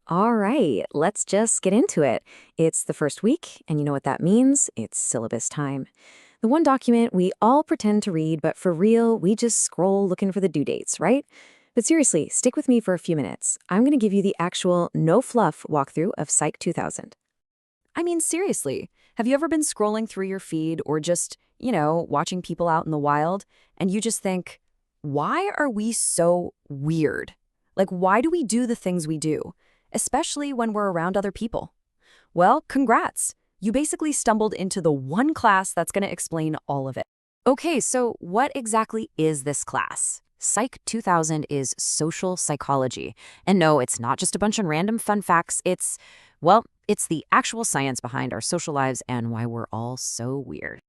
All right, let's just get into it. It's the first week, and you know what that means? It's syllabus time. The one document we all pretend to read, but for real, we just scroll looking for the due dates, right? But seriously, stick with me for a few minutes. I'm going to give you the actual no fluff walkthrough of Psych 2000. I mean, seriously, have you ever been scrolling through your feed or just, watching people out in the wild, and you just think, why are we so weird? Like, why do we do the things we do, especially when we're around other people? Well, congrats. You basically stumbled into the one class that's going to explain all of it. Okay, so what exactly is this class? Psych 2000 is social psychology. And no, it's not just a bunch of random fun facts. It's the actual science behind our social lives and why we're all so weird.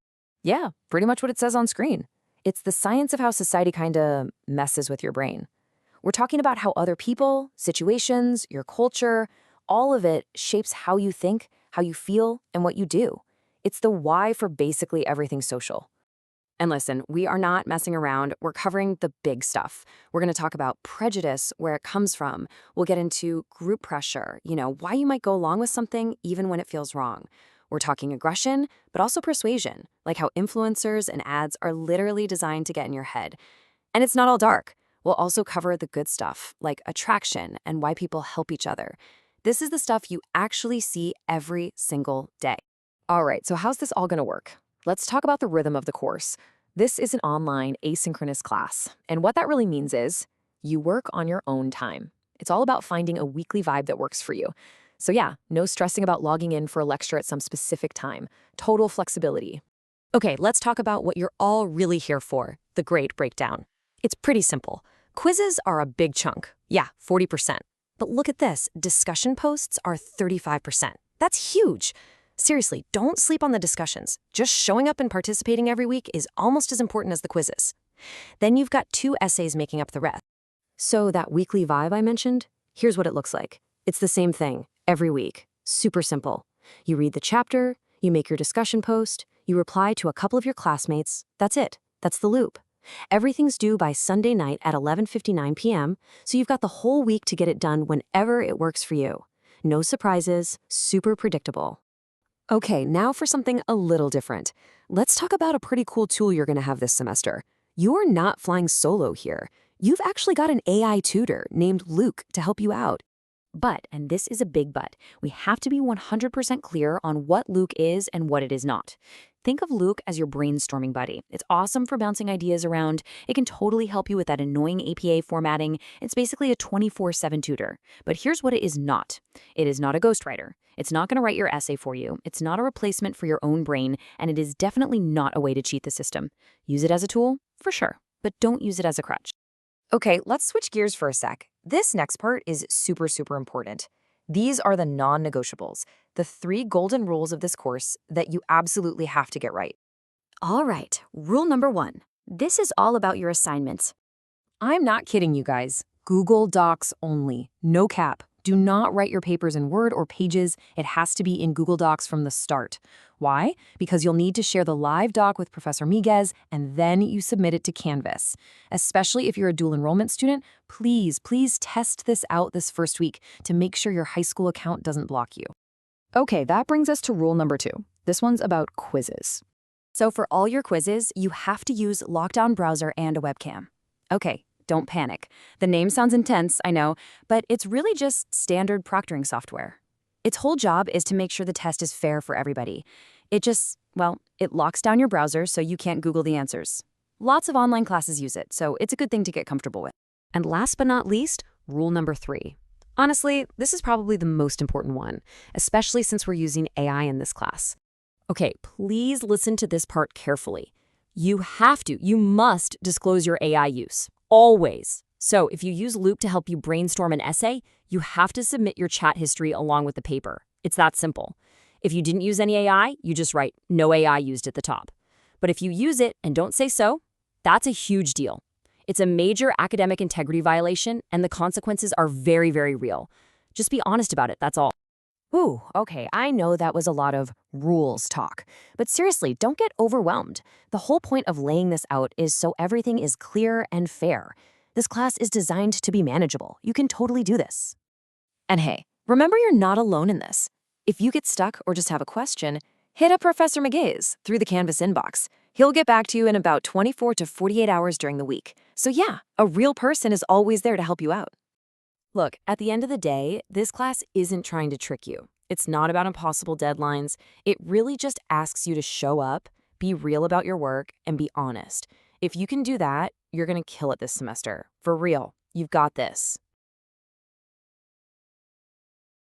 Yeah, pretty much what it says on screen. It's the science of how society kinda messes with your brain. We're talking about how other people, situations, your culture, all of it shapes how you think, how you feel, and what you do. It's the why for basically everything social. And listen, we are not messing around. We're covering the big stuff. We're going to talk about prejudice, where it comes from. We'll get into group pressure, why you might go along with something even when it feels wrong. We're talking aggression, but also persuasion, like how influencers and ads are literally designed to get in your head. And it's not all dark. We'll also cover the good stuff, like attraction and why people help each other. This is the stuff you actually see every single day. All right, so how's this all going to work? Let's talk about the rhythm of the course. This is an online asynchronous class, and what that really means is you work on your own time. It's all about finding a weekly vibe that works for you. So yeah, no stressing about logging in for a lecture at some specific time. Total flexibility. Okay, let's talk about what you're all really here for, the grade breakdown. It's pretty simple. Quizzes are a big chunk. Yeah, 40%. But look at this, discussion posts are 35%. That's huge. Seriously, don't sleep on the discussions. Just showing up and participating every week is almost as important as the quizzes. Then you've got 2 essays making up the rest. So that weekly vibe I mentioned, here's what it looks like. It's the same thing, every week. Super simple. You read the chapter, you make your discussion post, you reply to a couple of your classmates. That's it. That's the loop. Everything's due by Sunday night at 11:59 p.m., so you've got the whole week to get it done whenever it works for you. No surprises, super predictable. Okay, now for something a little different. Let's talk about a pretty cool tool you're going to have this semester. You're not flying solo here. You've actually got an AI tutor named Luke to help you out. But, and this is a big but, we have to be 100% clear on what Luke is and what it is not. Think of Luke as your brainstorming buddy. It's awesome for bouncing ideas around. It can totally help you with that annoying APA formatting. It's basically a 24/7 tutor. But here's what it is not. It is not a ghostwriter. It's not going to write your essay for you. It's not a replacement for your own brain, and it is definitely not a way to cheat the system. Use it as a tool, for sure, but don't use it as a crutch. Okay, let's switch gears for a sec. This next part is super, super important. These are the non-negotiables, the 3 golden rules of this course that you absolutely have to get right. All right, rule number 1. This is all about your assignments. I'm not kidding you guys. Google Docs only. No cap. Do not write your papers in Word or Pages. It has to be in Google Docs from the start. Why? Because you'll need to share the live doc with Professor Miguez, and then you submit it to Canvas. Especially if you're a dual enrollment student, please test this out this first week to make sure your high school account doesn't block you. Okay, that brings us to rule number 2. This one's about quizzes. So for all your quizzes, you have to use lockdown browser and a webcam. Okay, don't panic. The name sounds intense, I know, but it's really just standard proctoring software. Its whole job is to make sure the test is fair for everybody. It locks down your browser so you can't Google the answers. Lots of online classes use it, so it's a good thing to get comfortable with. And last but not least, rule number 3. Honestly, this is probably the most important one, especially since we're using AI in this class. Okay, please listen to this part carefully. You must disclose your AI use. Always. So if you use Loop to help you brainstorm an essay, you have to submit your chat history along with the paper. It's that simple. If you didn't use any AI, you just write "no AI used" at the top. But if you use it and don't say so, that's a huge deal. It's a major academic integrity violation, and the consequences are very, very real. Just be honest about it, that's all. Ooh, okay, I know that was a lot of rules talk. But seriously, don't get overwhelmed. The whole point of laying this out is so everything is clear and fair. This class is designed to be manageable. You can totally do this. And hey, Remember, you're not alone in this. If you get stuck or just have a question, hit up Professor McGay's through the Canvas inbox. He'll get back to you in about 24 to 48 hours during the week. So yeah, a real person is always there to help you out. Look, at the end of the day, this class isn't trying to trick you. It's not about impossible deadlines. It really just asks you to show up, be real about your work, and be honest. If you can do that, you're going to kill it this semester. For real. You've got this.